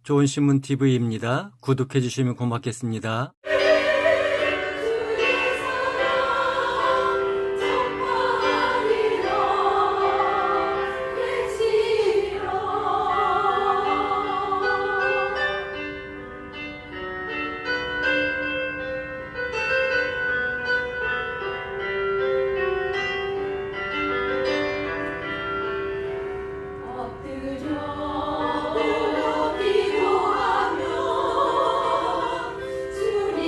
좋은 신문 TV입니다. 구독해 주시면 고맙겠습니다. 기도하며 주님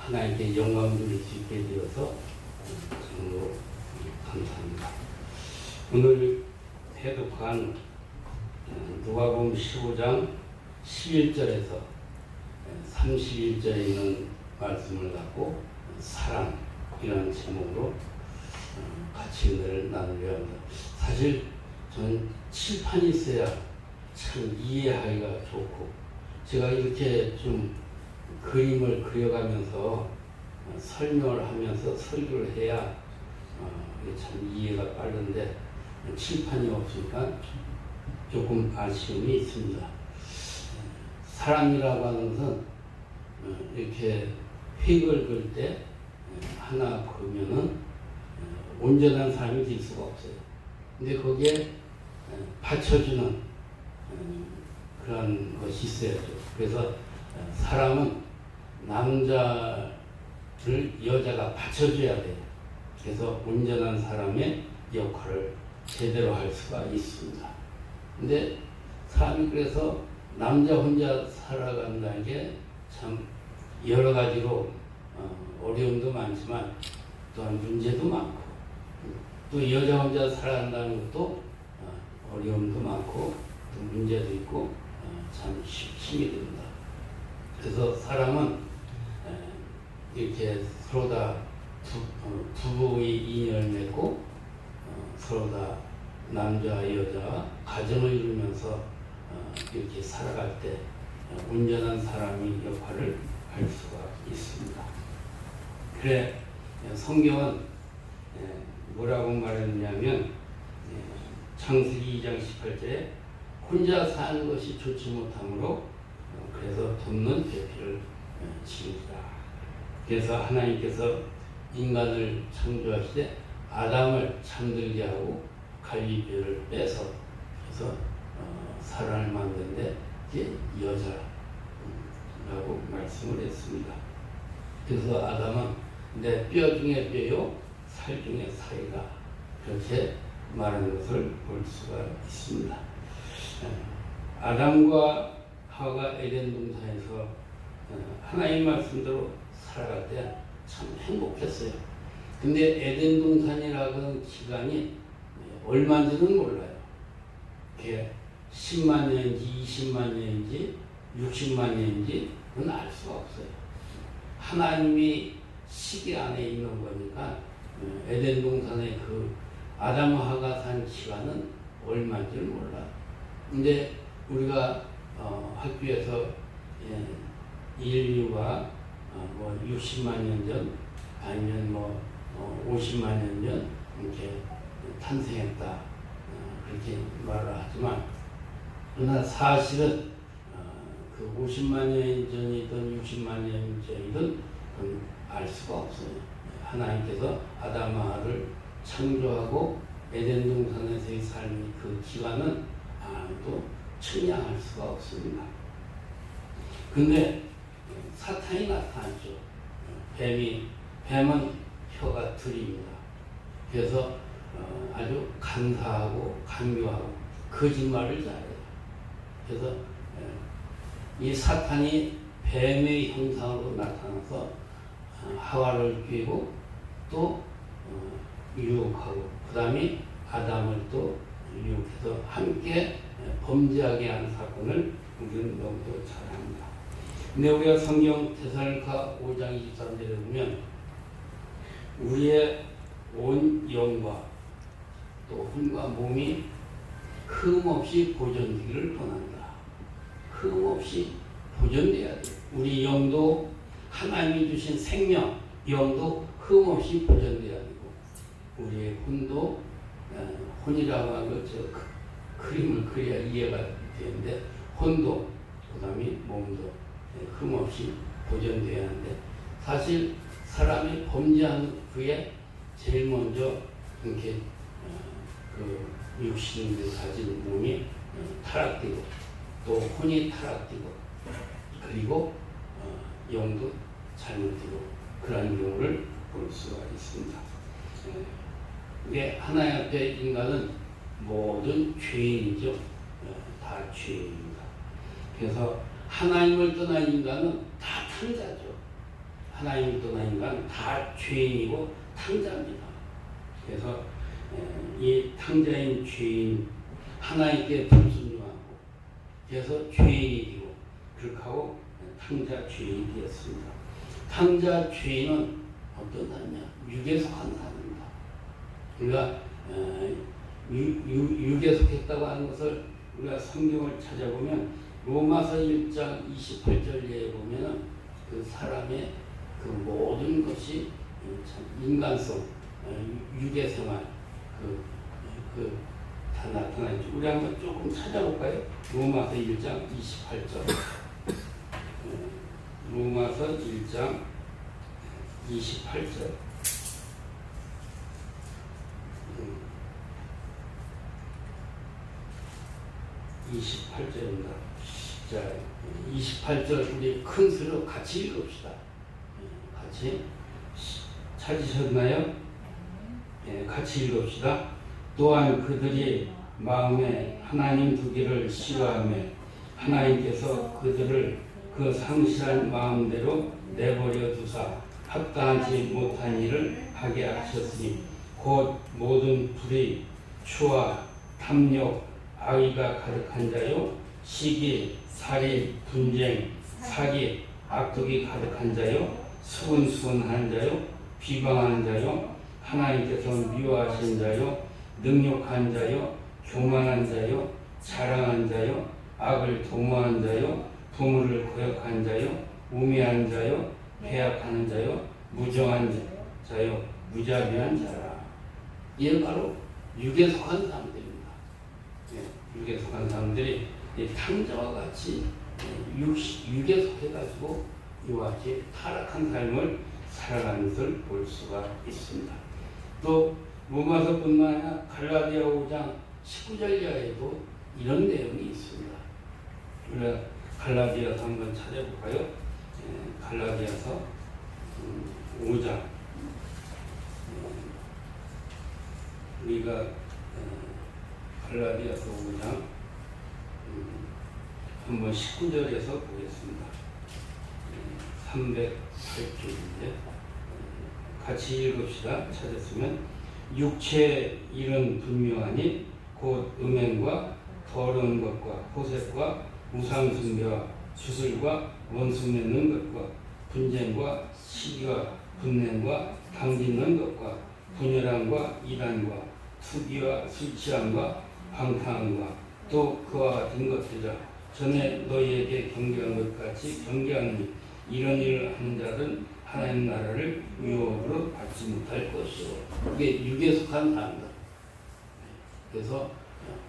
하나님께 영광 돌릴 수 있게 되어서 정말로 감사합니다. 오늘 해독한 누가복음 15장 11절에서 31절에 있는 말씀을 갖고 사랑이라는 제목으로 같이 은혜를 나누려 합니다. 사실 저는 칠판이 있어야 참 이해하기가 좋고, 제가 이렇게 좀 그림을 그려가면서 설명을 하면서 설교를 해야 참 이해가 빠른데 칠판이 없으니까 조금 아쉬움이 있습니다. 사랑이라고 하는 것은 이렇게 획을 그을 때 하나 그으면은 온전한 사람이 될 수가 없어요. 근데 거기에 받쳐주는 그런 것이 있어야죠. 그래서 사람은 남자를 여자가 받쳐줘야 돼요. 그래서 온전한 사람의 역할을 제대로 할 수가 있습니다. 근데 사람이 그래서 남자 혼자 살아간다는 게 참 여러 가지로 어려움도 많지만 또한 문제도 많고, 또 여자 혼자 살아간다는 것도 어려움도 많고 또 문제도 있고 참 힘이 듭니다. 그래서 사람은 이렇게 서로 다 부부의 인연을 맺고 서로 다 남자와 여자와 가정을 이루면서 이렇게 살아갈 때 온전한 사람의 역할을 할 수가 있습니다. 그래 성경은 뭐라고 말했냐면 창세기 2장 18절에 혼자 사는 것이 좋지 못하므로 그래서 돕는 배필을 지으라. 그래서 하나님께서 인간을 창조하시되 아담을 잠들게 하고 갈리뼈를 빼서 그래서 사람을 만드는데 이제 여자라고 말씀을 했습니다. 그래서 아담은 내 뼈 중에 뼈요 살 중에 살이라, 그렇게 말하는 것을 볼 수가 있습니다. 아담과 하와가 에덴 동산에서 하나님 말씀대로 살아갈 때 참 행복했어요. 근데 에덴 동산이라는 기간이 얼마인지는 몰라요. 그게 10만 년인지 20만 년인지 60만 년인지 그건 알 수가 없어요. 하나님이 시계 안에 있는 거니까 에덴 동산의 그 아담과 하와가 산 기간은 얼마인지는 몰라. 근데 우리가 학교에서 인류가 뭐 60만 년 전 아니면 뭐 50만 년 전 이렇게 탄생했다 그렇게 말을 하지만, 그러나 사실은 그 50만 년 전이든 60만 년 전이든 알 수가 없어요. 하나님께서 아담과 하와를 창조하고 에덴 동산에서의 삶의 그 기간은 아무도 측량할 수가 없습니다. 근데 사탄이 나타났죠. 뱀은 혀가 들입니다. 그래서 아주 간사하고 강요하고 거짓말을 잘해요. 그래서 이 사탄이 뱀의 형상으로 나타나서 하와를 꿰고 또 유혹하고 그 다음에 아담을 또 유혹해서 함께 범죄하게 하는 사건을 우리는 너무도 잘 합니다. 근데 우리가 성경 데살로니가 5장 23절에 보면 우리의 온 영과 또 혼과 몸이 흠없이 보존되기를 원한다. 흠없이 보존돼야 돼. 우리 영도 하나님이 주신 생명, 영도 흠없이 보존돼야 되고, 우리의 혼도 혼이라고 하는 저 그림을 그려야 이해가 되는데, 혼도 그 다음에 몸도 흠없이 보존돼야 하는데, 사실 사람이 범죄한 후에 제일 먼저 이렇게 그 육신을 가진 몸이 타락되고 또 혼이 타락되고 그리고 영도 잘못되고 그런 경우를 볼 수가 있습니다. 이게 하나님 앞에 인간은 모든 죄인이죠. 다 죄인입니다. 그래서 하나님을 떠난 인간은 다 탕자죠. 하나님을 떠난 인간 다 죄인이고 탕자입니다. 그래서 이 탕자인 죄인 하나님께 불순종하고 그래서 죄인이 되고 그렇게 하고 탕자 죄인이 되었습니다. 탕자 죄인은 어떤 사람이냐? 육에 속한 사람입니다. 우리가 육에 속했다고 하는 것을 우리가 성경을 찾아보면 로마서 1장 28절에 보면은 그 사람의 그 모든 것이 인간성, 육의 생활 다 나타나 있죠. 우리 한번 조금 찾아볼까요? 로마서 1장 28절. 로마서 1장 28절. 28절입니다. 자, 28절 우리 큰 소리로 같이 읽읍시다. 같이 찾으셨나요? 예, 같이 읽읍시다. 또한 그들이 마음에 하나님 두기를 싫어하며 하나님께서 그들을 그 상실한 마음대로 내버려 두사 합당하지 못한 일을 하게 하셨으니 곧 모든 불의, 추와, 탐욕, 악의가 가득한 자요, 시기, 살인, 분쟁, 사기, 악독이 가득한 자요, 수근수근한 자요, 비방하는 자요, 하나님께서 미워하신 자요, 능욕한 자요, 교만한 자요, 자랑한 자요, 악을 도모한 자요, 부모를 거역한 자요, 우매한 자요, 배약하는 자요, 무정한 자요, 무자비한 자라. 이는 바로 육에 속한 사람들입니다. 육에 속한 사람들이 탕자와 같이 육에 속해가지고 이와 같이 타락한 삶을 살아가는 것을 볼 수가 있습니다. 또 로마서뿐만 아니라 갈라디아 5장 19절 이하에도 이런 내용이 있습니다. 우리가 갈라디아서 한번 찾아볼까요? 갈라디아서 5장 우리가 갈라디아서 5장 한번 19절에서 보겠습니다. 308쪽인데 같이 읽읍시다. 찾았으면 육체의 일은 분명하니 곧 음행과 더러운 것과 호색과 우상숭배와 주술과 원수 맺는 것과 분쟁과 시기와 분냄과 당짓는 것과 분열함과 이단과 투기와 술 취함과 방탕함과 또 그와 같은 것들이라. 전에 너희에게 경계한 것 같이 경계하니 이런 일을 하는 자는 하나님 나라를 유업으로 받지 못할 것이요. 이게 육에 속한 사람들. 그래서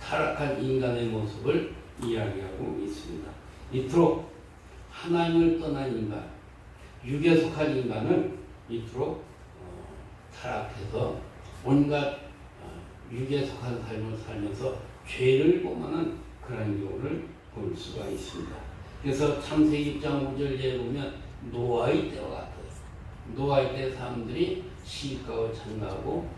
타락한 인간의 모습을 이야기하고 있습니다. 이토록 하나님을 떠난 인간, 육에 속한 인간은 이토록 타락해서 온갖 육에 속한 삶을 살면서 죄를 범하는 그런 경우를 볼 수가 있습니다. 그래서 창세기 6장 5절에 보면 노아의 때와 같아요. 노아의 때 사람들이 시기가와 장가하고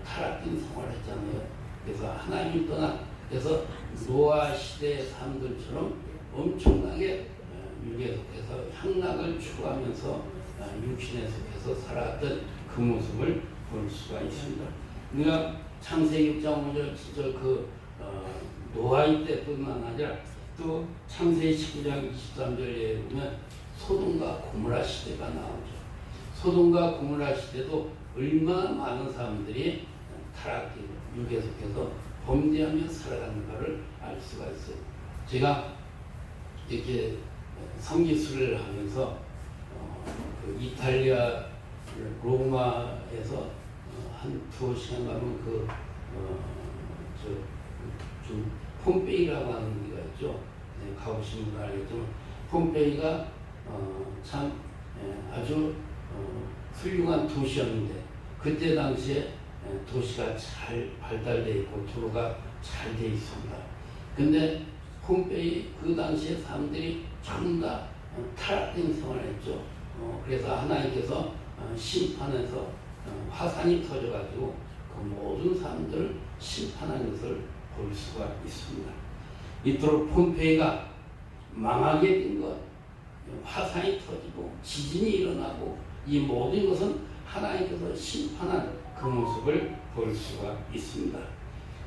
타락된 생활을 했잖아요. 그래서 하나님을 떠난, 그래서 노아 시대의 사람들처럼 엄청나게 육에 속해서 향락을 추구하면서 육신에 속해서 살아왔던 그 모습을 볼 수가 있습니다. 우리가 창세기 6장 5절 진짜 노아의 때뿐만 아니라 또 창세기 19장 23절에 보면 소돔과 고모라 시대가 나오죠. 소돔과 고모라 시대도 얼마나 많은 사람들이 타락된 육에 속해서 범죄하며 살아가는가를 알 수가 있어요. 제가 이렇게 성지순례를 하면서 그 이탈리아 로마에서 한 2시간 가면 폼페이라고 하는 데가 있죠. 네, 가보신 분은 알겠지만 폼페이가 참 아주 훌륭한 도시였는데 그때 당시에 도시가 잘 발달되어 있고 도로가 잘 되어 있습니다. 근데 폼페이 그 당시에 사람들이 전부 다 타락된 생활을 했죠. 그래서 하나님께서 심판해서 화산이 터져가지고 그 모든 사람들을 심판하는 것을 볼 수가 있습니다. 이토록 폼페이가 망하게 된 것, 화산이 터지고 지진이 일어나고 이 모든 것은 하나님께서 심판한 그 모습을 볼 수가 있습니다.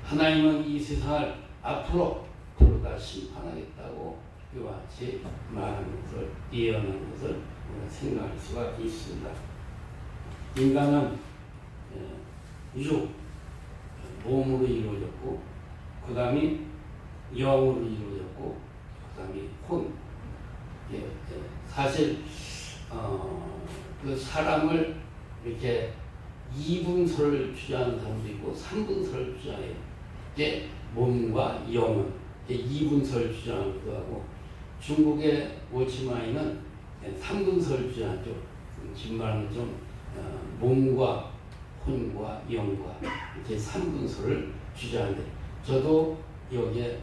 하나님은 이 세상을 앞으로 부르다 심판하겠다고 이와 같이 말하는 것을, 예언하는 것을 우리가 생각할 수가 있습니다. 인간은 육, 몸으로 이루어졌고, 그 다음에 영으로 이루어졌고, 그 다음에 혼. 사실 그 사람을 이렇게 2분서를 주장하는 사람도 있고 3분서를 주장해요. 이제 몸과 영은 2분서를 주장하기도 하고, 중국의 오치마이는 3분서를 주장하죠. 지금 말하는 좀 몸과 혼과 영과 이렇게 3분서를 주장하는데, 저도 여기에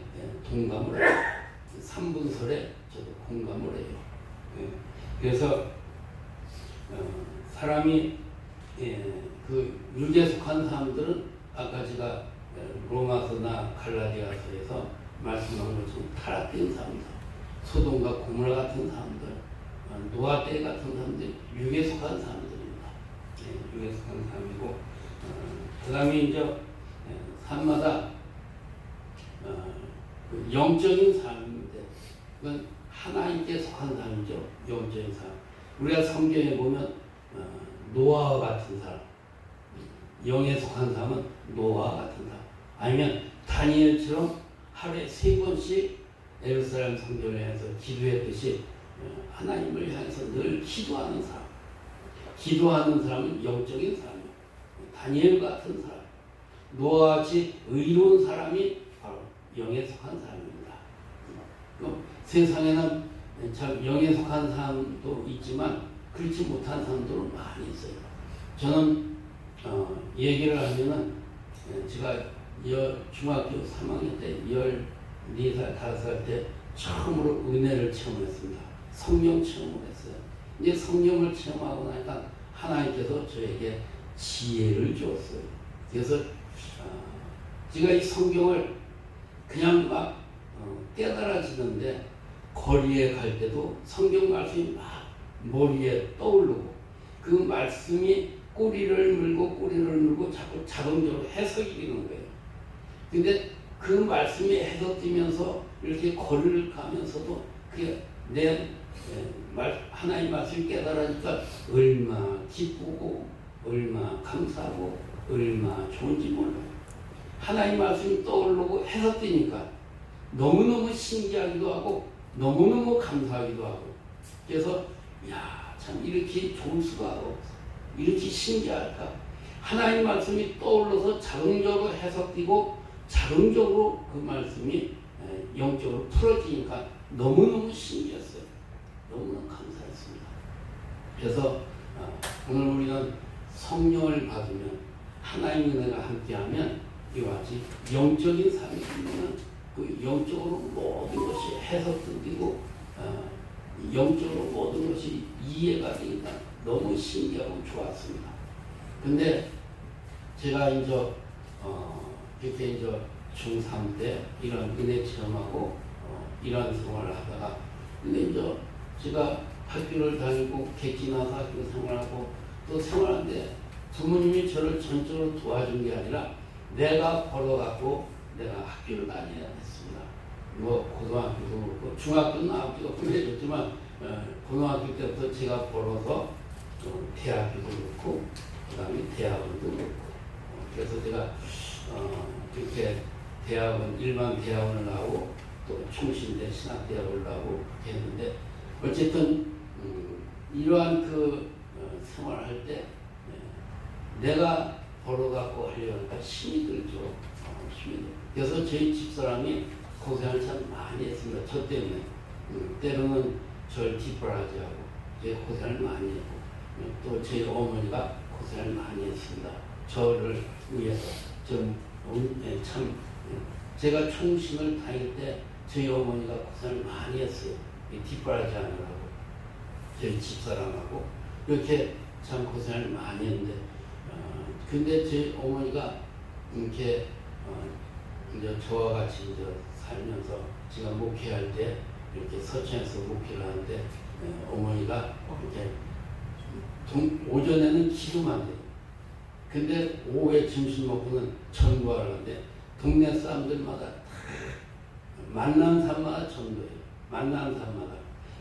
동감을 해요. 3분설에 저도 공감을 해요. 그래서 사람이 그 육에 속한 사람들은 아까 제가 로마서나 갈라디아서에서 말씀한 것처럼 타락된 사람들, 소돔과 고모라 같은 사람들, 노아 때 같은 사람들, 육에 속한 사람들입니다. 육에 속한 사람이고, 그 다음에 이제 삶마다 그 영적인 삶인데, 그건 하나님께 속한 사람이죠. 영적인 삶. 우리가 성경에 보면 노아와 같은 사람, 영에 속한 사람은 노아와 같은 사람, 아니면 다니엘처럼 하루에 3번씩 예루살렘 성전을 향해서 기도했듯이 하나님을 향해서 늘 기도하는 사람. 기도하는 사람은 영적인 사람이에요. 다니엘 같은 사람, 노아와 같이 의로운 사람이 바로 영에 속한 사람입니다. 세상에는 참 영에 속한 사람도 있지만 그렇지 못한 사람들은 많이 있어요. 저는 얘기를 하면은 제가 중학교 3학년 때 14살, 5살 때 처음으로 은혜를 체험했습니다. 성령 체험을 했어요. 이제 성령을 체험하고 나니까 하나님께서 저에게 지혜를 주었어요. 그래서 제가 이 성경을 그냥 막 깨달아지는데, 거리에 갈 때도 성경 말씀이 막 머리에 떠오르고, 그 말씀이 꼬리를 물고 자꾸 자동적으로 해석이 되는 거예요. 근데 그 말씀이 해석되면서 이렇게 거리를 가면서도 그게 하나님 말씀이 깨달으니까 얼마나 기쁘고 얼마나 감사하고 얼마나 좋은지 몰라요. 하나님 말씀이 떠오르고 해석되니까 너무너무 신기하기도 하고 너무너무 감사하기도 하고, 그래서 참 이렇게 좋을 수가 없어, 이렇게 신기할까. 하나님 말씀이 떠올라서 자동적으로 해석되고 자동적으로 그 말씀이 영적으로 풀어지니까 너무너무 신기했어요. 너무너무 감사했습니다. 그래서 오늘 우리는 성령을 받으면, 하나님의 은혜가 함께하면 이와 같이 영적인 삶이 되면 그 영적으로 모든 것이 해석되고 영적으로 모든 것이 이해가 되니까 너무 신기하고 좋았습니다. 근데 제가 이제 그때 이제 중3 때 이런 은혜 체험하고 이런 생활을 하다가, 근데 이제 제가 학교를 다니고 객지 나서 학교 생활하고 또 생활하는데 부모님이 저를 전적으로 도와준 게 아니라 내가 벌어갖고 내가 학교를 다녀야 했습니다. 뭐 고등학교도 그렇고 중학교는 아버지가 보내줬지만 고등학교 때부터 제가 벌어서 대학교도 그렇고 그 다음에 대학원도 그렇고, 그래서 제가 이렇게 대학원, 일반 대학원을 나오고 또 총신대 신학대학을 나오고 그렇게 했는데, 어쨌든 이러한 그 생활을 할 때 내가 벌어갖고 하려니까 힘이 들죠. 힘이 들죠. 그래서 저희 집사람이 고생을 참 많이 했습니다. 저 때문에. 때로는 저를 뒷바라지하고 제 고생을 많이 했고, 또 저희 어머니가 고생을 많이 했습니다. 저를 위해서. 참 제가 총신을 다닐 때 저희 어머니가 고생을 많이 했어요. 뒷바라지 하느라고 저희 집사람하고 이렇게 참 고생을 많이 했는데, 근데 제 어머니가 이렇게 이제 저와 같이 이제 살면서 제가 목회할 때 이렇게 서천에서 목회를 하는데 어머니가 이렇게 오전에는 기도만 해요. 근데 오후에 점심 먹고는 전도하는데 동네 사람들마다 만난 사람마다 전도해요. 만난 사람마다.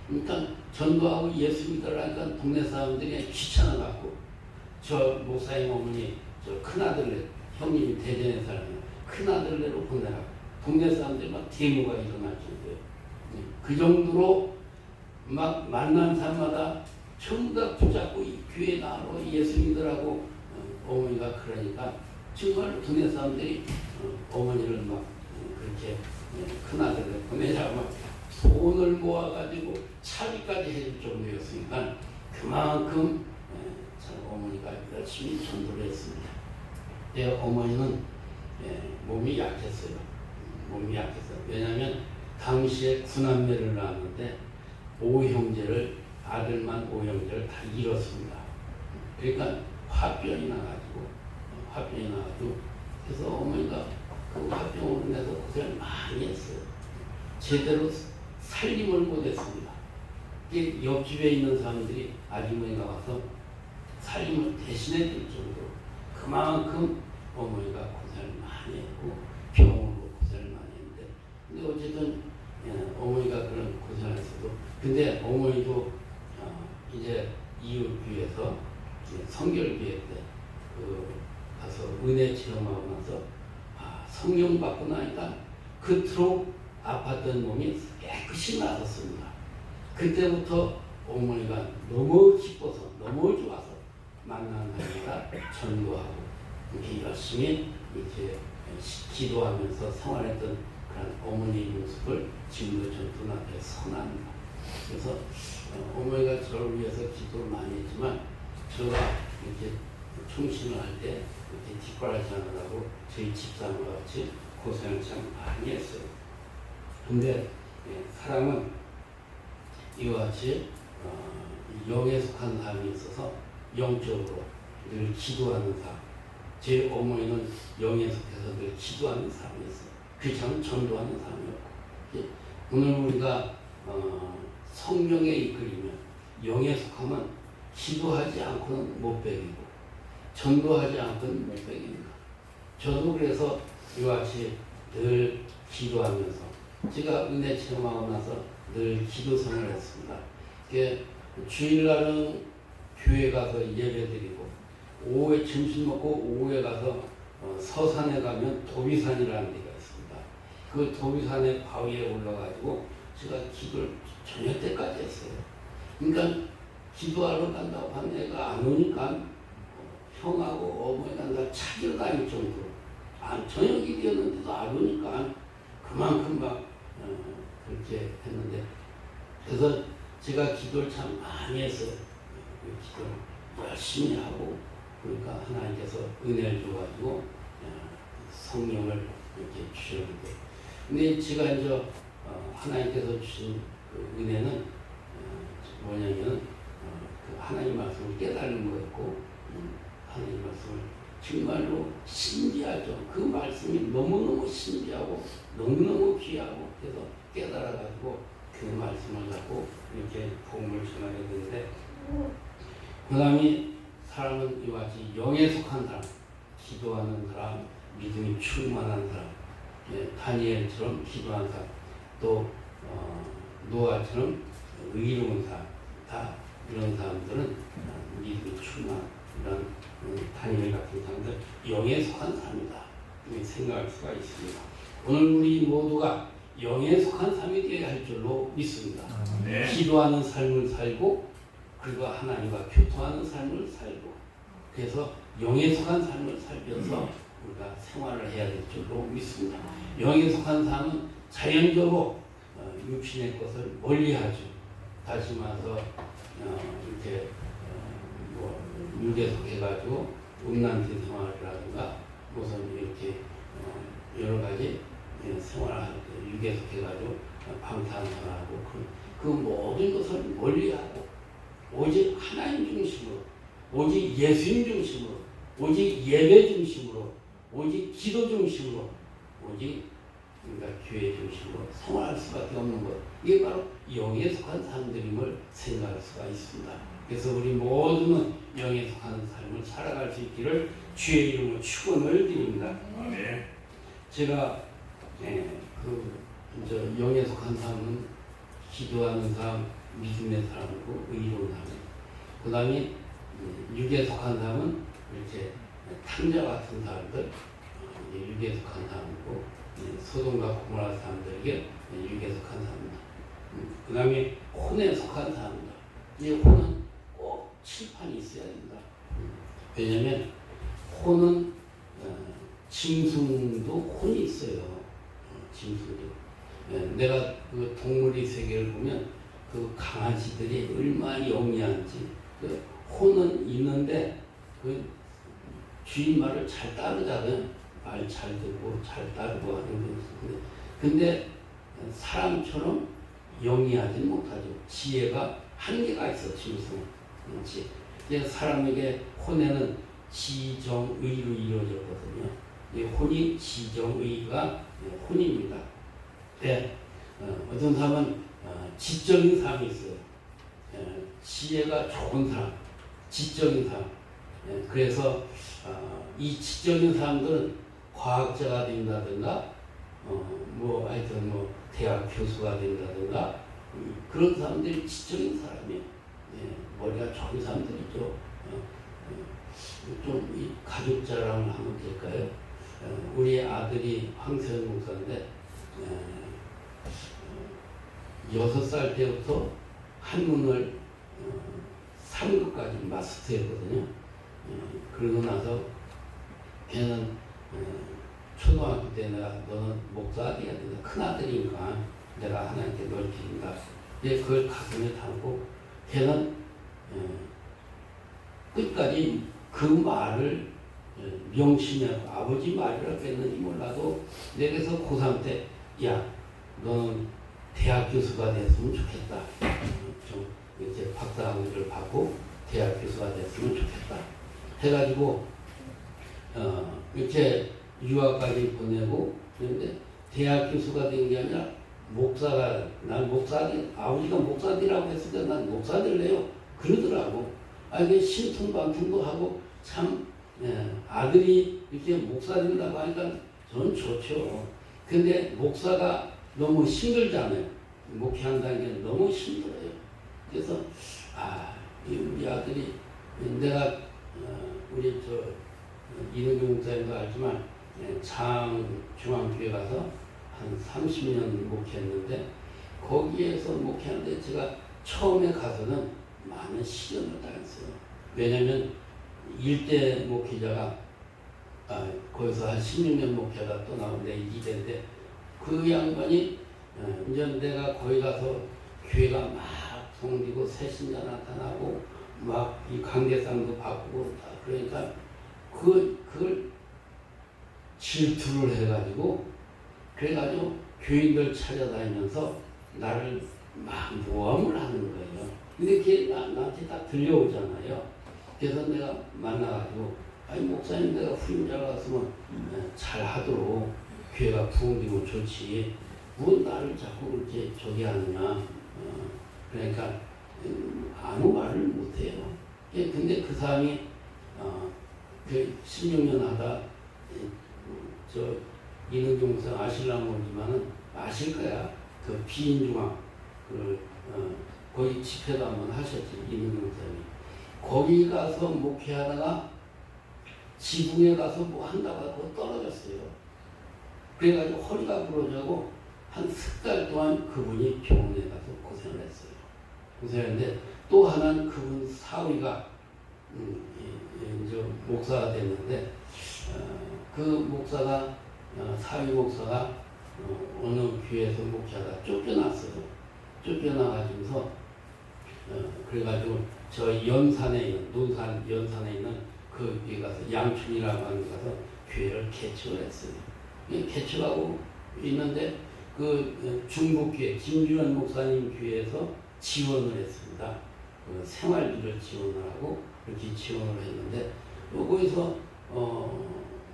그러니까 전도하고 예수 믿으라니까 동네 사람들이 귀찮아갖고 저 목사님 어머니 저 큰아들네 형님이 대전에 살아요. 큰아들네로 보내라고 동네 사람들이 막 데모가 일어날 정도예요. 그 정도로 막 만난 사람마다 전부 다 붙잡고 교회 나로 예수 믿으라고 어머니가 그러니까 정말 동네 사람들이 어머니를 막 그렇게 큰아들을 보내자고 막 돈을 모아가지고 차비까지 해줄 정도였으니까 그만큼 참 어머니가 열심히 전도를 했습니다. 내 어머니는 몸이 약했어요. 몸이 약했어요. 왜냐하면 당시에 9남매를 낳았는데 5형제를 아들만 5형제를 다 잃었습니다. 그러니까 화병이 나가지고 그래서 어머니가 그 화병으로 인해서 고생을 많이 했어요. 제대로 살림을 못했습니다. 옆집에 있는 사람들이 아주머니가 와서 살림을 대신해 줄 정도로 그만큼 어머니가 고생을 많이 했고 병으로 고생을 많이 했는데 근데 어쨌든 어머니가 그런 고생을 했어도 근데 어머니도 이제 이웃교회에서 성결교회 때 가서 은혜 체험하고 나서 성령 받고 나니까 그토록 아팠던 몸이 깨끗이 나았습니다. 그때부터 어머니가 너무 기뻐서 너무 좋아서 만나는 날마다 전도하고 이렇게 열심히 이렇게 기도하면서 생활했던 그런 어머니의 모습을 지금도 전 눈앞에 선합니다. 그래서 어머니가 저를 위해서 기도를 많이 했지만 제가 이렇게 총신을 할 때 이렇게 뒷바라지 하느라고 저희 집사람과 같이 고생을 참 많이 했어요. 근데 사람은 이와 같이 영에 속한 삶이 있어서 영적으로 늘 기도하는 삶. 제 어머니는 영에 속해서 늘 기도하는 삶이었어요. 그렇지 전도하는 삶이었고 오늘 우리가 성령에 이끌리면 영에 속하면 기도하지 않고는 못 배기고 전도하지 않고는 못 배깁니다. 저도 그래서 이와 같이 늘 기도하면서 제가 은혜 체험하고 나서 늘 기도성을 했습니다. 주일날은 교회 가서 예배드리고 오후에 점심 먹고 오후에 가서 서산에 가면 도비산이라는 데가 있습니다. 그 도비산의 바위에 올라가지고 제가 기도를 저녁 때까지 했어요. 그러니까 기도하러 간다고 한 애가 안 오니까 형하고 어머니가 날 찾으러 다닐 정도로 저녁이 되었는데도 안 오니까 그만큼 막 그렇게 했는데 그래서 제가 기도를 참 많이 했어요. 기도를 열심히 하고 그러니까 하나님께서 은혜를 줘가지고 성령을 이렇게 주셨는데 근데 제가 이제 하나님께서 주신 그 은혜는 뭐냐면 그 하나님 말씀을 깨달은 거였고 하나님 말씀을 정말로 신비하죠. 그 말씀이 너무너무 신비하고 너무너무 귀하고 그래서 깨달아가지고 그 말씀을 갖고 이렇게 복음을 전하게 되는데 그 다음에 사람은 이와 같이 영에 속한 사람, 기도하는 사람, 믿음이 충만한 사람, 다니엘처럼 기도한 사람, 또 노아처럼 의로운 사람, 다 이런 사람들은 믿음이 충만한 이런 다니엘 같은 사람들 영에 속한 사람이다. 이렇게 생각할 수가 있습니다. 오늘 우리 모두가 영에 속한 삶이 되어야 할 줄로 믿습니다. 네. 기도하는 삶을 살고 그리고 하나님과 교통하는 삶을 살고 그래서 영에 속한 삶을 살면서 우리가 생활을 해야 될 줄로 믿습니다. 영에 속한 삶은 자연적으로 육신의 것을 멀리하죠. 다시 말해서 이렇게 육에 속해가지고 음란한 생활이라든가 무슨 이렇게 여러 가지 생활할 때 육에 속해가지고 방탕하고 그 모든 것을 멀리하고 오직 하나님 중심으로 오직 예수님 중심으로 오직 예배 중심으로 오직 기도 중심으로 오직 그러니까 교회 중심으로 생활할 수밖에 없는 것 이게 바로 영에 속한 사람들임을 생각할 수가 있습니다. 그래서 우리 모두는 영에 속하는 삶을 살아갈 수 있기를 주의 이름으로 축원을 드립니다. 아멘. 제가 저 영에 속한 삶은 기도하는 사람, 믿음의 사람이고 의로운 사람. 그 다음에 육에 속한 사람은 이렇게 탕자 같은 사람들, 육에 속한 사람이고 소돔과 고모라 사람들에게 육에 속한 사람입니다. 그 다음에 혼에 속한 사람입니다. 이 혼은 꼭 칠판이 있어야 됩니다. 왜냐하면 혼은 짐승도 혼이 있어요. 짐승도. 내가 그 동물의 세계를 보면 그 강아지들이 얼마나 영리한지 그 혼은 있는데 그 주인 말을 잘 따르잖아요. 말 잘 듣고 잘 따르고 하는 게 있는데 근데 사람처럼 영리하지는 못하죠. 지혜가 한계가 있어. 짐승은. 그래서 사람에게 혼에는 지정의로 이루어졌거든요. 이 혼이 지정의가 혼입니다. 네. 어떤 사람은 지적인 사람이 있어요. 지혜가 좋은 사람, 지적인 사람. 그래서 이 지적인 사람들은 과학자가 된다든가, 하여튼 대학 교수가 된다든가 그런 사람들이 지적인 사람이에요. 머리가 좋은 사람들이죠. 좀 이 가족 자랑을 하면 될까요? 우리 아들이 황세현 목사인데 6살 때부터 한문을 3급까지 마스터했거든요. 그러고 나서 걔는 초등학교 때 너는 목사가 돼야 된다. 큰아들이니까 내가 하나님께 널 기른다. 그걸 가슴에 담고 걔는 끝까지 그 말을 명심하고 아버지 말이라고 했는지 몰라도 내게서 고3 때 야 너는 대학 교수가 됐으면 좋겠다. 좀 이제 박사학위를 받고 대학 교수가 됐으면 좋겠다. 해가지고 이렇게 유학까지 보내고 그런데 대학 교수가 된 게 아니라 목사가 난 아버지가 목사들이라고 했을 때 난 목사 될래요 그러더라고. 이게 신통방통도 하고 참 아들이 이렇게 목사 된다고 하니까 저는 좋죠. 근데 목사가 너무 힘들잖아요. 목회한다는 게 너무 힘들어요. 그래서 우리 아들이 내가 우리 이능규 목사님도 알지만 장중앙교회 가서 한 30년 목회했는데 거기에서 목회하는데 제가 처음에 가서는 많은 시련을 당했어요. 왜냐하면 일대 목회자가 거기서 한 16년 목회가 또 나오는데 2대인데 그 양반이 이제 내가 거기 가서 교회가 막 성기고 새신자 나타나고 막 이 강대상도 바꾸고 그러니까 그걸 질투를 해가지고 그래가지고 교인들 찾아다니면서 나를 막 모함을 하는 거예요. 근데 그게 나한테 딱 들려오잖아요. 그래서 내가 만나가지고 목사님 내가 후임자가 왔으면 잘하도록 교회가 부흥되면 좋지 뭐 나를 자꾸 그렇게 저기 하느냐. 그러니까 아무 말을 못해요. 근데 그 사람이 그 16년 하다 이능규 목사 아실랑 모르지만은 아실 거야. 그 비인중앙 거기 집회도 한번 하셨지 이능규 목사님이. 거기 가서 목회하다가 지붕에 가서 뭐 한다고 하고 떨어졌어요. 그래가지고 허리가 부러져고 한 3달 동안 그분이 병원에 가서 고생을 했어요. 고생했는데 또 하나는 그분 사위가 이제 목사가 됐는데 그 목사가 사위 목사가 어느 교회에서 목회하다 쫓겨났어요. 쫓겨나가지고서 그래가지고 저 연산에 있는 논산 연산에 있는 그 교회 가서 양춘이라고 하는 데 가서 교회를 개척을 했어요. 개척하고 있는데 그 중국교회 김주현 목사님 교회에서 지원을 했습니다. 그 생활비를 지원을 하고 그렇게 지원을 했는데 거기서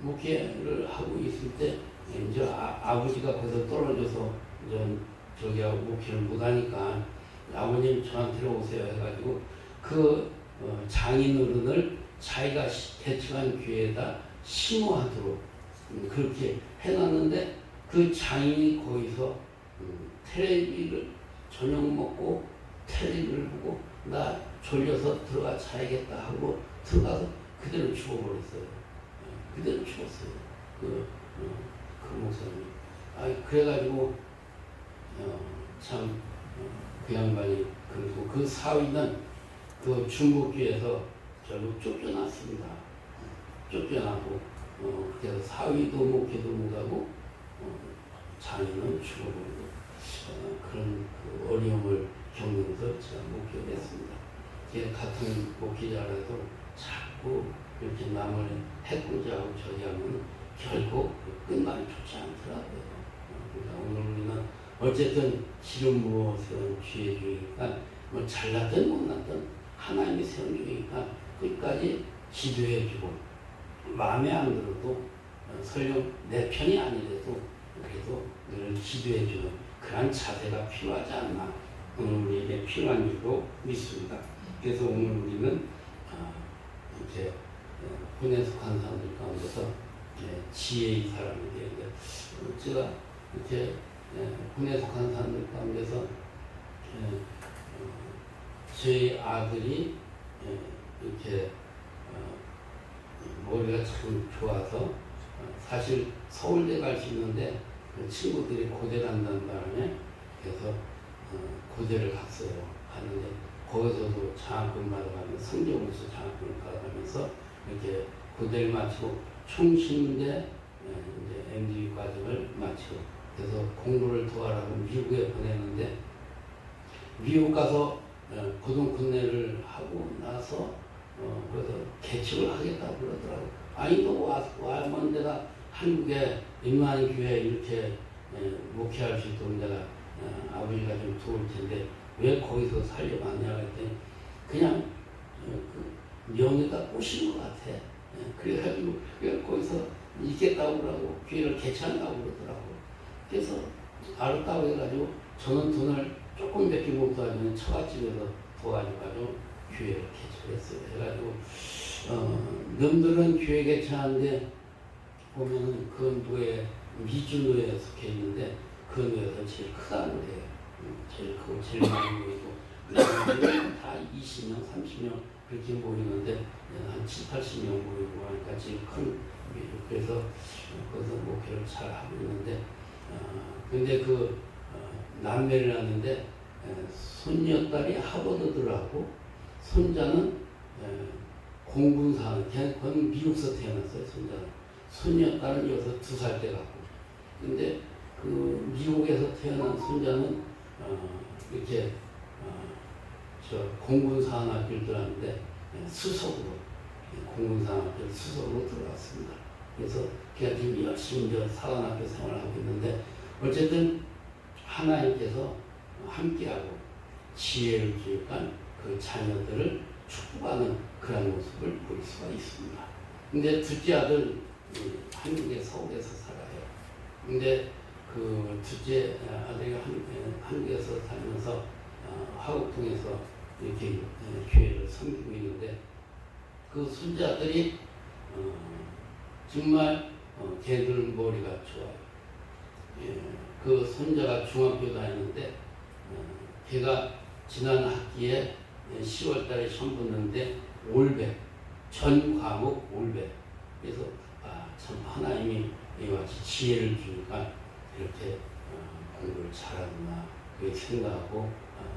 목회를 하고 있을 때 이제 아버지가 거기서 떨어져서 저기하고 목회를 못하니까 아버님 저한테로 오세요 해가지고 그 장인어른을 자기가 개척한 교회에다 심호하도록 그렇게 해놨는데 그 장인이 거기서 텔레비를 저녁 먹고 텔레비를 보고 나 졸려서 들어가 자야겠다 하고 들어가서 그대로 죽어버렸어요. 그대로 죽었어요. 그 목사님. 그래가지고 참 그 양반이 그 사위는 그 중국교에서 결국 쫓겨났습니다. 쫓겨나고 그래서 사위도 목회도 못하고 자녀는 죽어버리고 그런 그 어려움을 겪으면서 제가 목회를 했습니다. 같은 목회자라도 자꾸 이렇게 남을 해코지 하고 저지하면 결국 끝말이 좋지 않더라고요. 그러니까 오늘 우리는 어쨌든 지금 무엇은 주의 중이니까 뭐 잘났든 못났든 하나님이 세운 중이니까 끝까지 기도해주고 마음에 안 들어도 설령 내 편이 아니래도 그래도 늘 기도해주는 그런 자세가 필요하지 않나 오늘 우리에게 필요한 줄로 믿습니다. 그래서 오늘 우리는 이렇게 혼에 속한 사람들 가운데서 지혜의 사람이 되는데 제가 이렇게 혼에 속한 사람들 가운데서 저희 아들이 이렇게 머리가 참 좋아서 사실 서울대 갈 수 있는데 친구들이 고대 간다는 바람에 그래서 고대를 갔어요. 갔는데 거기서도 장학금 받아가면서 성경으로서 장학금을 받아가면서 이렇게 고대를 마치고 총신대 이제 MD 과정을 마치고 그래서 공부를 더 하라고 미국에 보냈는데 미국 가서 고등kun내를 하고 나서 그래서 개척을 하겠다고 그러더라고. 아니 너 와면 내가 한국에 임마니 교회 이렇게 목회할 수 있도록 내가 아버지가 좀 도울 텐데 왜 거기서 살려고 하냐 했더니 그냥 그 명예가 꼬신 것 같아. 그래가지고 거기서 있겠다고 그러고 교회를 개최한다고 그러더라고. 그래서 알았다고 해가지고 저는 돈을 조금밖에 못 도와주면 처갓집에서 도와줘가지고 교회를 개최했어요. 해가지고 놈들은 교회 개최하는데 보면은 그 노예 미주노예에 속해 있는데 그 노예가 제일 크다고 그래요. 제일 크고 제일 많이 모이고 다 20명, 30명 그렇게 모이는데 한 7, 80명 모이고 하니까 제일 큰 그래서 거기서 목회를 잘 하고 있는데 근데 남매를 낳았는데 손녀딸이 하버드 들어가고 손자는 공군사 걔는 미국서 태어났어요. 손녀딸은 여기서 2살 때 갔고 근데 그 미국에서 태어난 손자는 이렇게 저 공군사관학교를 들어갔는데 수석으로 공군사관학교 수석으로 들어갔습니다. 그래서 걔가 지금 열심히 이제 사관학교 생활을 하고 있는데 어쨌든 하나님께서 함께하고 지혜를 주니까 그 자녀들을 축복하는 그런 모습을 볼 수가 있습니다. 근데 둘째 아들 한국에 서울에서 살아요. 근데 그 둘째 아들이 한국에서 살면서 화곡동에서 이렇게 교회를 섬기고 있는데 그 손자들이 정말 걔들 머리가 좋아요. 그 손자가 중학교 다니는데 걔가 지난 학기에 10월 달에 시험 붙는데 올백 전 과목 올백 그래서 참 하나님이 이와 같이 지혜를 주니까 이렇게 공부를 잘하구나 그렇게 생각하고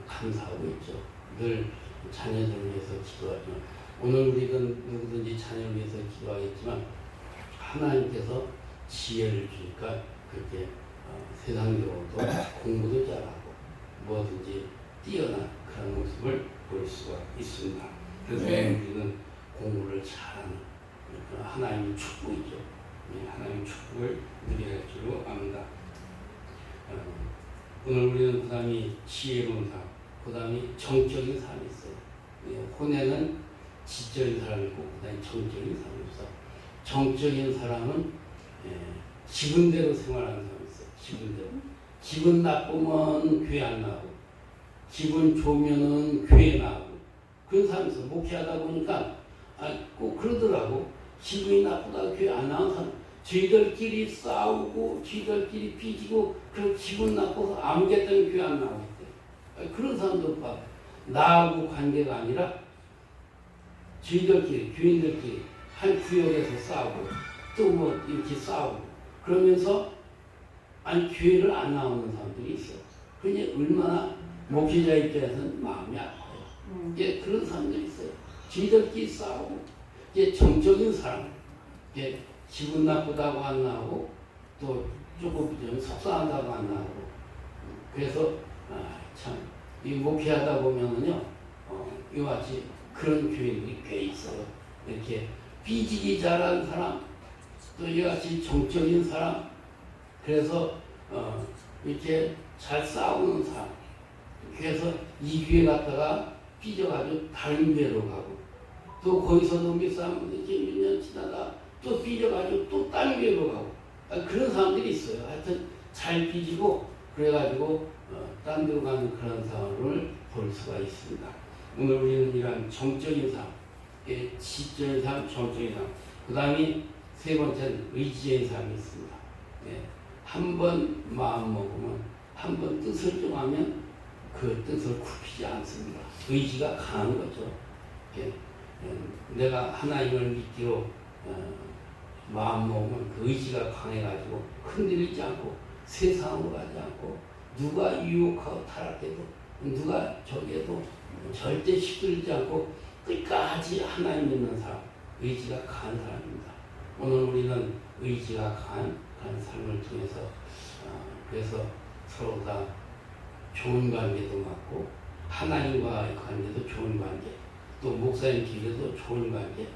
감사하고 있죠. 늘 자녀들을 위해서 기도하지만 오늘 우리는 누구든지 자녀를 위해서 기도하겠지만 하나님께서 지혜를 주니까 그렇게 세상적으로도 공부도 잘하고 뭐든지 뛰어난 그런 모습을 볼 수가 있습니다. 그래서 우리는 공부를 잘하는 하나님의 축복이죠. 하나님의 축복을 누려야 할 줄로 압니다. 오늘 우리는 그 다음이 지혜로운 삶, 그 다음이 정적인 삶이 있어요. 혼에는 지적인 사람이 있고 그 다음에 정적인 사람이 있어. 정적인 사람은 기분대로 생활하는 사람이 있어요. 기분대로. 기분 나쁘면 교회 안 나오고 기분 좋으면은 교회 나오고 그런 사람이 있어. 목회하다 보니까 꼭 그러더라고. 기분이 나쁘다 교회 안 나온 사람. 저희들끼리 싸우고 저희들끼리 삐지고 그리고 기분 나빠서 아무개ጠ는 교회 안 나오겠대. 그런 사람도 봐. 나하고 관계가 아니라 저희들끼리 교인들끼리 한 구역에서 싸우고 또 뭐 이렇게 싸우고 그러면서 교회를 안 나오는 사람들이 있어. 그게 얼마나 목회자 입장에서는 마음이 아파요. 예, 그런 사람들이 있어요. 저희들끼리 싸우고 이게 정적인 사람, 예, 기분 나쁘다고 안 나오고 또 조금 좀 속상하다고 안 나오고 그래서 참 이 목회하다 보면은요 이와 같이 그런 교인들이 꽤 있어요. 이렇게 삐지기 잘하는 사람 또 이와 같이 정적인 사람 그래서 이렇게 잘 싸우는 사람 그래서 이 교회 갔다가 삐져가지고 다른 교회로 가고 또 거기서도 몇 사람 이렇게 몇 년 지나다 또 삐져가지고 또 다른 교회로 가고 그런 사람들이 있어요. 하여튼 잘 삐지고 그래가지고 딴 데로 가는 그런 상황을 볼 수가 있습니다. 오늘 우리는 이러한 정적인 삶, 지적인 삶, 정적인 삶, 그 다음에 세 번째는 의지의 삶이 있습니다. 한 번 마음 먹으면 한 번 뜻을 정하면 그 뜻을 굽히지 않습니다. 의지가 강한 거죠. 내가 하나님을 믿기로 마음 먹으면 그 의지가 강해가지고 흔들리지 않고 세상으로 가지 않고 누가 유혹하고 타락해도 누가 저기에도 절대 시들지 않고 끝까지 하나님 믿는 사람, 의지가 강한 사람입니다. 오늘 우리는 의지가 강한 그런 삶을 통해서 그래서 서로 다 좋은 관계도 갖고 하나님과의 관계도 좋은 관계 또 목사님끼리도 좋은 관계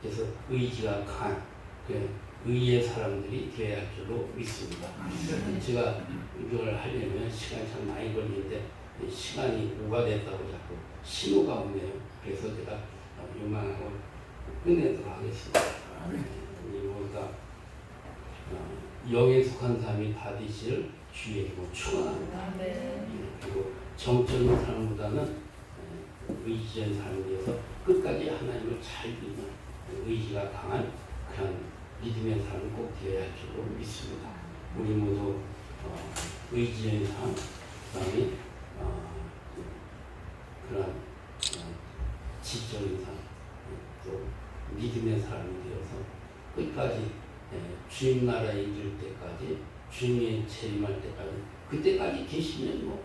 그래서 의지가 강한 의의 사람들이 되어야 할 줄로 믿습니다. 제가 이걸 하려면 시간이 참 많이 걸리는데 시간이 오가됐다고 자꾸 신호가 오네요. 그래서 제가 요만하고 끝내도록 하겠습니다. 우리가 영에 속한 사람이 다 되시를 주의 이름으로 축원합니다. 그리고 정적인 사람보다는 의지적인 사람에 대해서 끝까지 하나님을 잘 믿는 의지가 강한 그런 믿음의 사람을 꼭 되어야 할 줄로 믿습니다. 우리 모두 의지의 삶, 그 다음에 그런 지적인 삶, 또 믿음의 사람이 되어서 끝까지 주님 나라에 이를 때까지 주님이 재림할 때까지 그때까지 계시면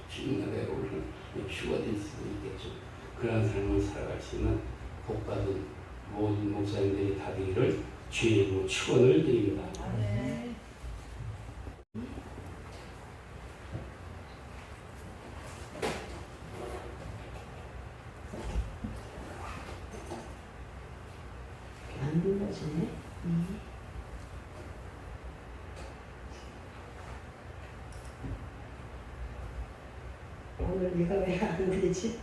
주님 나라에 오르는 표가 될 수도 있겠죠. 그런 삶을 살아갈 수 있는 복받은 모든 목사님들이 다 되기를 주의 이름으로 축원을 드립니다. 네. 안 눌러지네. 오늘 네가 왜 안 되지?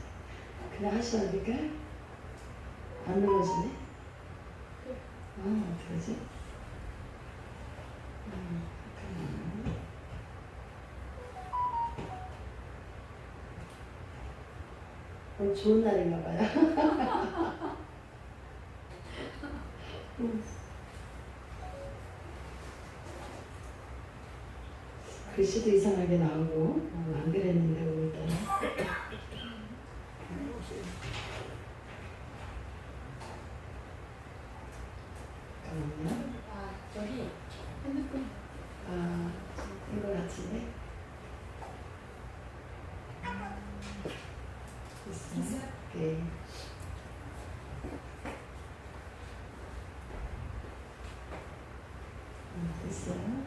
그냥 하시라니까 안 눌러지네. 어떡하지? 잠깐만. 오늘 좋은 날인가 봐요. 글씨도 이상하게 나오고 안 그랬는데 오늘따라. 잠깐만요. 저기 핸드폰. 이거 같은데? 됐어? 네. 됐어요?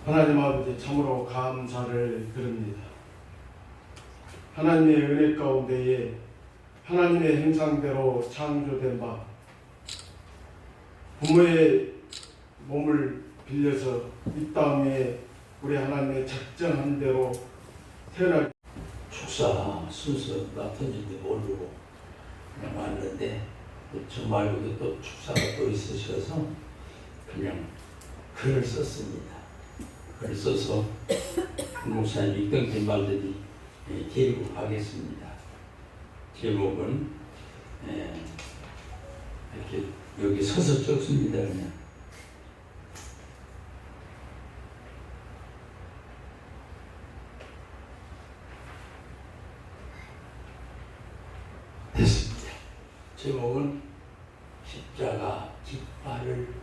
하나님 아버지 참으로 감사를 드립니다. 하나님의 은혜 가운데에 하나님의 형상대로 창조된 바 부모의 몸을 빌려서 이 땅에 우리 하나님의 작정한 대로 태어날 축사 순서 맡은지도 모르고 그냥 왔는데 저 말고도 또 축사가 또 있으셔서 그냥 글을 썼습니다. 글을 써서 목사님 이동진 말들이 데리고 가겠습니다. 제목은 이렇게 여기 서서 적습니다. 그냥 됐습니다. 제목은 십자가 깃발을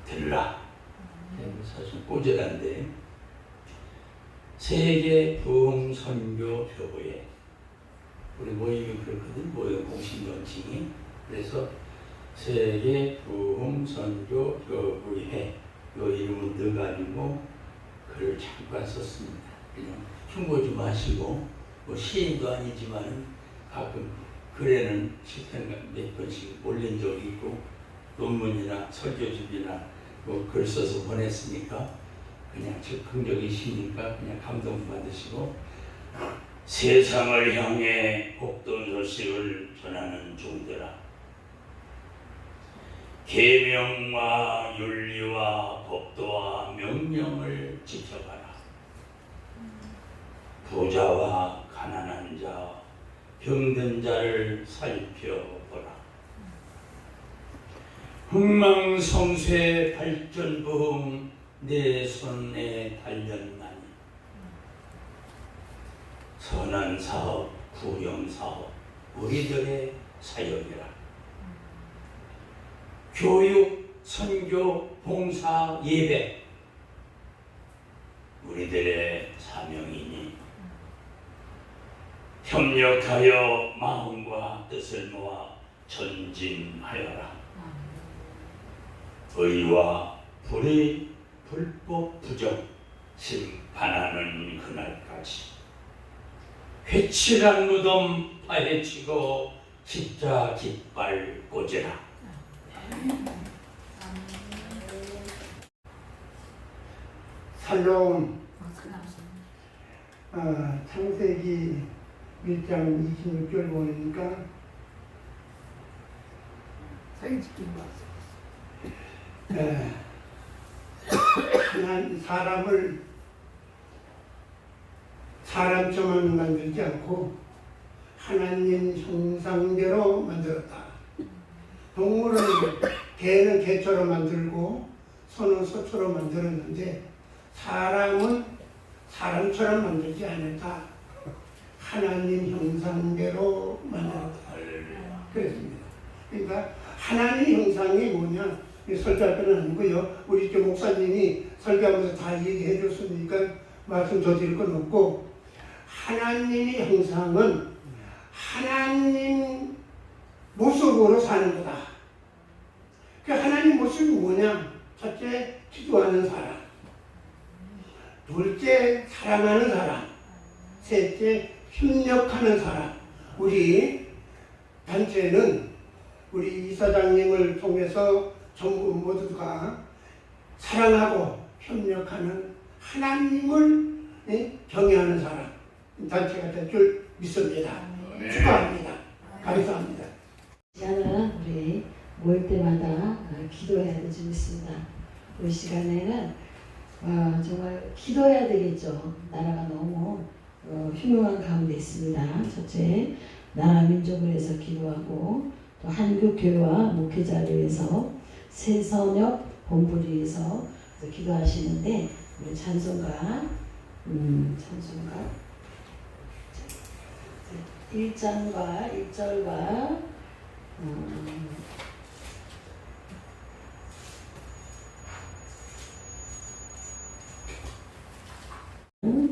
들라. 사실 꼬절한데 세계 부흥 선교 교회 우리 모임이 그렇거든. 모임 공식 명칭이. 그래서 세계 부흥 선교 교회 요 이름을 넣어가지고 글을 잠깐 썼습니다. 그냥 흉보 좀 하시고 뭐 시인도 아니지만 가끔 글에는 시편 몇 번씩 올린 적이 있고 논문이나 설교집이나 뭐 글 써서 보냈으니까 그냥 즉흥적이시니까 그냥 감동 받으시고 세상을 향해 복된 소식을 전하는 종들아 계명과 윤리와 법도와 명령을 지켜가라. 부자와 가난한 자 병든 자를 살펴보라. 흥망성쇠 발전부흥 내 손에 달렸나니 선한 사업, 구형 사업 우리들의 사역이라. 교육, 선교, 봉사, 예배 우리들의 사명이니 협력하여 마음과 뜻을 모아 전진하여라. 의와 불의, 불법, 부정 심판하는 그날까지 회칠한 무덤 파헤치고 십자 깃발 꽂으라. 살로움 창세기 1장 26절 보니까 사람을 사람처럼 만들지 않고 하나님 형상대로 만들었다. 동물은 개는 개처럼 만들고 소는 소처럼 만들었는데 사람은 사람처럼 만들지 않았다. 하나님 형상대로 만들었다. 그랬습니다. 그러니까 하나님 형상이 뭐냐? 설교할 건 아니고요. 우리 목사님이 설교하면서 다 얘기해 줬으니까 말씀 더 드릴 건 없고, 하나님의 형상은 하나님 모습으로 사는 거다. 그 하나님 모습이 뭐냐? 첫째, 기도하는 사람. 둘째, 사랑하는 사람. 셋째, 협력하는 사람. 우리 단체는 우리 이사장님을 통해서 전부 모두가 사랑하고 협력하는 하나님을 경외하는 사람 단체가 될 줄 믿습니다. 축하합니다. 감사합니다. 시간은 우리 모일 때마다 기도해야 되지 않습니다. 이 시간에는 정말 기도해야 되겠죠. 나라가 너무 흉흉한 가운데 있습니다. 첫째, 나라 민족을 위해서 기도하고, 또 한국교회와 목회자를 위해서, 새선역 본부를 위해서 기도하시는데, 우리 찬송가 1장과 1절과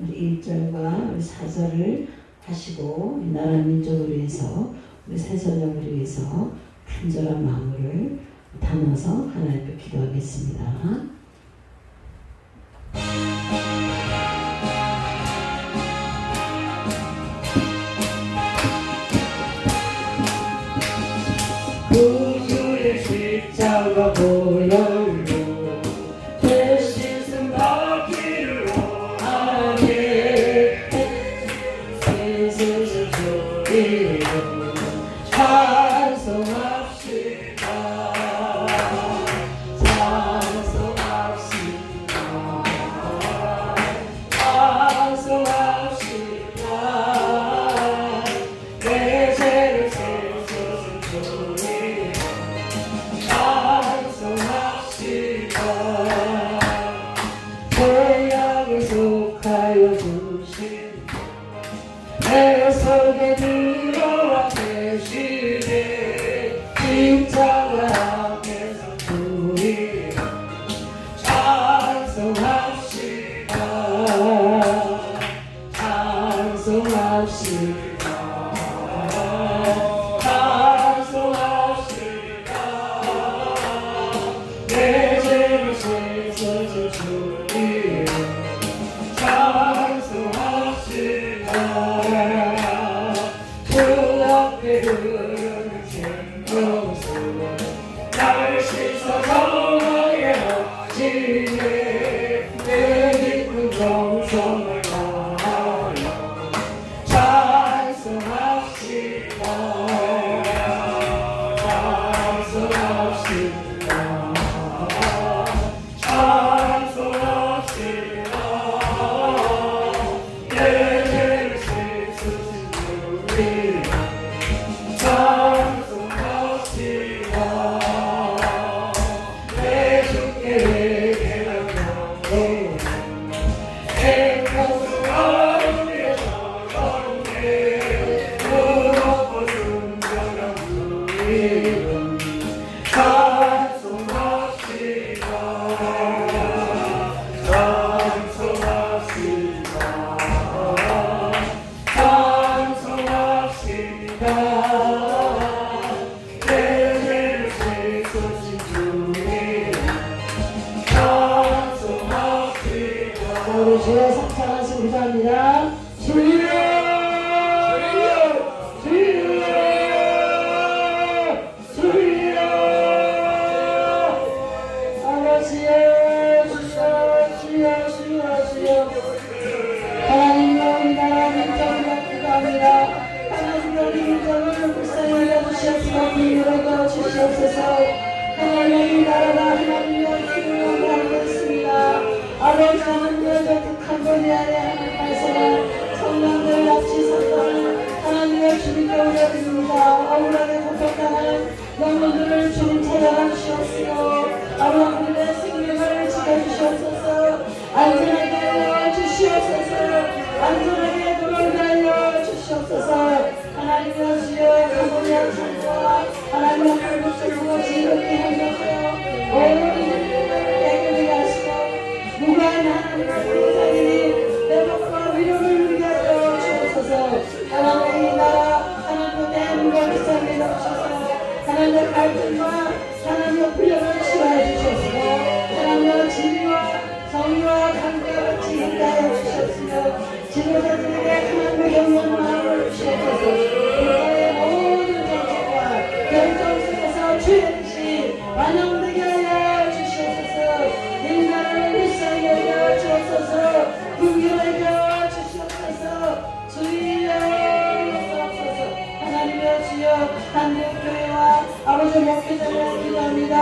1절과 4절을 하시고, 나라 민족을 위해서, 우리 새선역을 위해서 간절한 마음을 담아서 하나님 앞에 기도하겠습니다. 구주의 십자가 보혈로 되시는 바퀴로 하나님 세상을 주리로 찬송합시다. 내 죄를 씻으신 주님 찬송합시다. 죄악에 속하여 주신 내 속에 들어와 계시네. 십자가 앞에서 주님 찬송합시다. 찬송합시다. 찬송합시다. 내 죄를 씻으신 주님 찬송합시다. 그 앞에 흐르는 생명수 나를 씻어 정하게 하시네. 내 깊은 정성을 다하여 찬송합시다. 찬송합시다. 찬송합시다. 내 죄를 씻으신 주님 찬송합시다. 내 주께 회개한 영혼 행복수 가운데 서성해 무겁고 순전한 그 이름 찬송합시다. 하여 주시옵소서. 하나님의 나라가 하나님의 주님을 영광하겠습니다. 아버지 하나님의 독특한 권위 아래 하는 말씀을 성령들 납치 사건을 하나님의 주님께 올려드립니다. 억울하게 고통당하는 영혼들을 주님 찾아가 주시옵시고 아버지의 생명을 지켜주시옵소서. 안전하게 하여 주시옵소서. 안전하게 돌아오게 하여 주시옵소서. 하나님의 주여 가보냐 창조와 하나님의 불국적으로 지극히 하셔서 모든 일들을 깨끗하게 하시고 무관한 하나님의 불자들이 회복과 위로를 누리게 하여 주옵소서. 하나님의 나라 하나님의 대한민국 기사를 넘쳐서 하나님의 갈등과 하나님의 불력을 치유하여 주시옵소서. 하나님의 진리와 정의와 관계가 같이 인도하여 주시옵소서. 지도자들에게 하나님의 경륜 마음을 주시옵소서. 국가의 모든 정책과 결정 속에서 주의 뜻이 완성되게 하여 주시옵소서. 인간을 불쌍히 여겨 주옵소서. 긍휼하게 여겨 주시옵소서. 주여 주옵소서. 하나님의 주여 한국교회와 아버지 목회자를 기도합니다.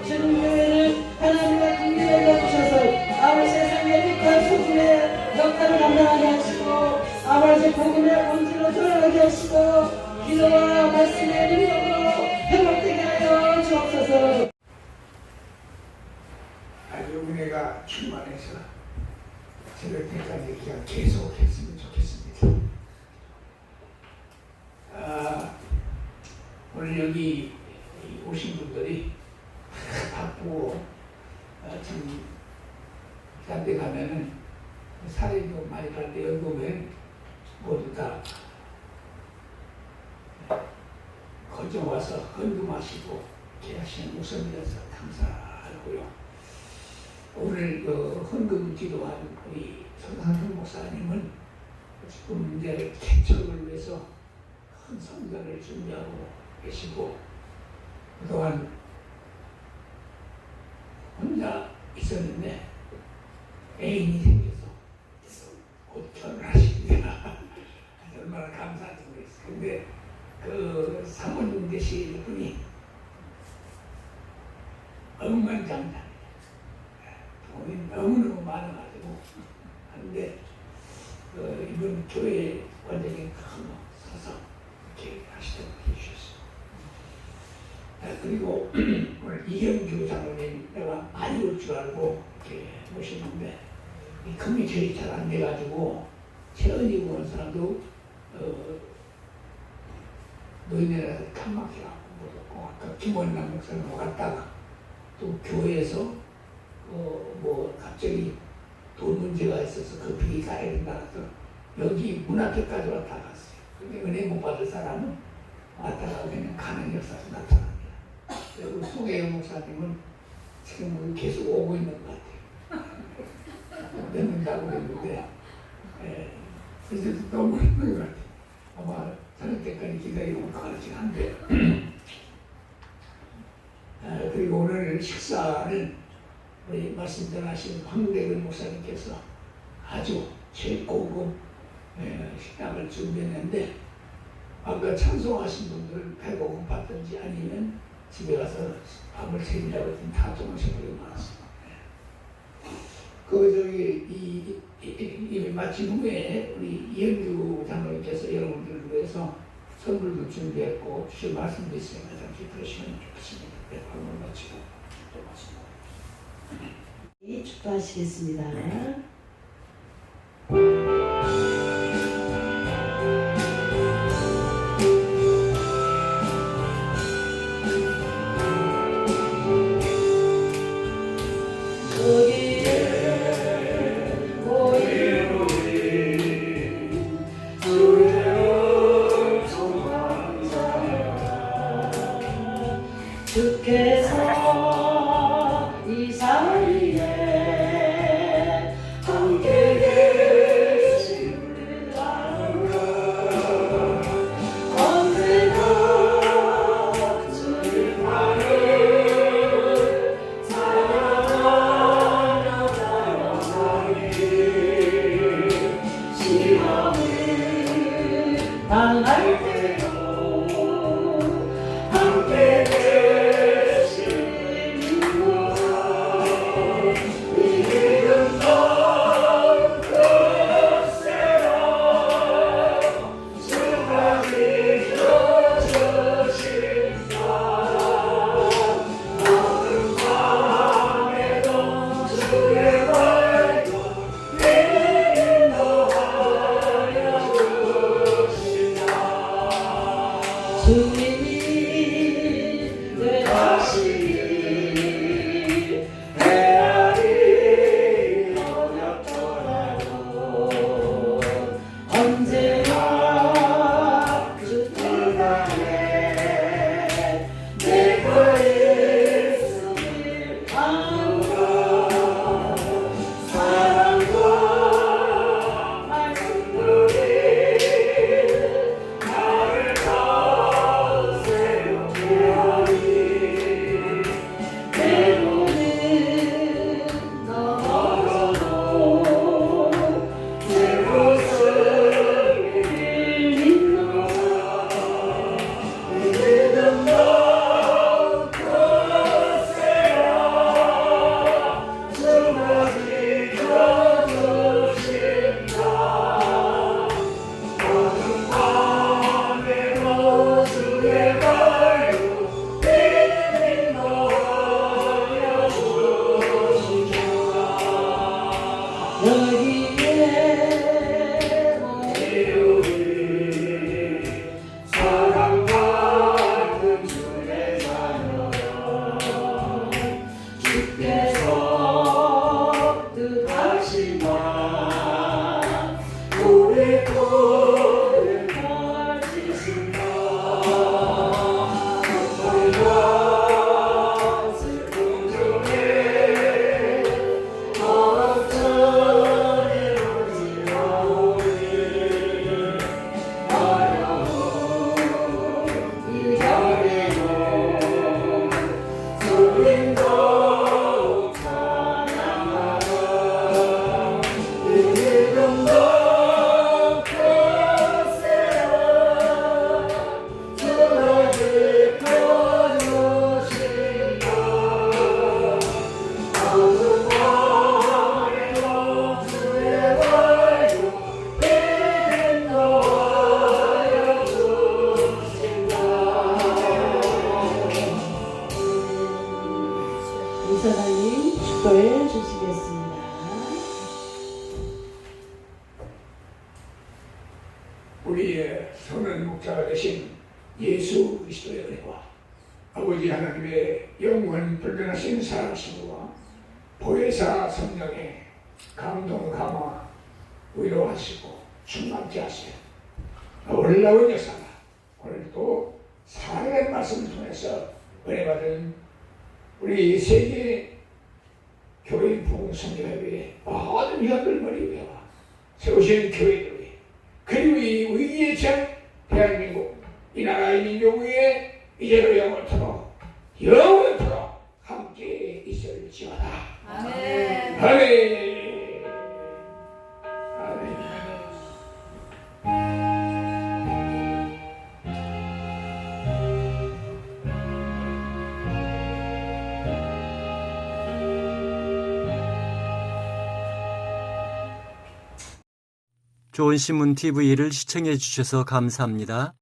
주님 교회를 하나님의 긍휼하게 여주셔서 아버지 세상의 빛과 소금의 역할을 감당하게 하시고 아버지 복음의 본질로 돌아가게 하시고 기도와 말씀의 능력으로 회복되게 하여 주옵소서. 아주 은혜가 충만해서 저럴 때까지 그냥 계속했으면 좋겠습니다. 오늘 여기 오신 분들이 바쁘고 참 딴 데 가면은 사례도 많이 가는데 여기 보면 모두 다 거저 와서 헌금하시고 이렇게 하시는 목사님이라서 감사하고요. 오늘 헌금 기도한 우리 손상현 목사님은 지금 이제 개척을 위해서 큰 성전을 준비하고 계시고 그동안 혼자 있었는데 애인이 생겨서 곧 결혼하십니다. 얼마나 감사한지 모르겠어요. 근데 그 사모님 되실 분이 억만장자입니다. 돈이 너무너무 많아가지고 하는데 이번 교회 완전히 큰 서서 이렇게 하시도록 해주셨어요. 그리고 오늘 이현규 장로님 내가 많이 올 줄 알고 이렇게 모셨는데 이 금이 제일 잘 안 돼가지고 최은희 보는 사람도 노인네라서 칸막혀갖고 못 아까 김원남 목사님 갔다가 또 교회에서 뭐 갑자기 돈 문제가 있어서 급히 가야 된다 해서 여기 문 앞에까지 왔다 갔어요. 근데 은혜 못 받을 사람은 왔다가 그냥 가는 역사가 나타납니다. 그리고 송혜영 목사님은 지금 계속 오고 있는 것 같아요. 늦는다고 그랬는데 그래서 너무 힘든 것 같아요. 아마 저녁 때까지 기다리고 올 것 같긴 한데 그리고 오늘 식사는 우리 말씀 전하신 황대근 목사님께서 아주 최고급 식당을 준비했는데 아까 찬송하신 분들 배가 고팠든지 아니면 집에 가서 밥을 챙기라고 했더니 다 정신이 많았습니다. 이 마침 후에 우리 이현규 장로님께서 여러분들을 위해서 선물도 준비했고 주실 말씀도 있으니까 잠시 들으시면 좋겠습니다. 네, 방문 마치고 또 말씀. 축도하시겠습니다. 주께서 이 자리에 함께 계시리라 언제나 주님만을 사랑하며 살아가니 시험을 당할 때도 함께 예수 그리스도의 은혜와 아버지 하나님의 영원 불변하신 사랑하심과 보혜사 성령의 감동 감화 위로하시고 충만케 하시고 놀라운 역사가 오늘도 사랑의 말씀을 통해서 은혜 받은 우리 세계 교인 부흥선교회의 모든 위원들 머리 위와 세우신 교회들 위해 그리고 이 위기에 처한 대한민국 이 나라의 민족 위에 이제로 영원토록 함께 있을지어다. 아멘. 아멘. 아멘. 좋은 신문 TV를 시청해 주셔서 감사합니다.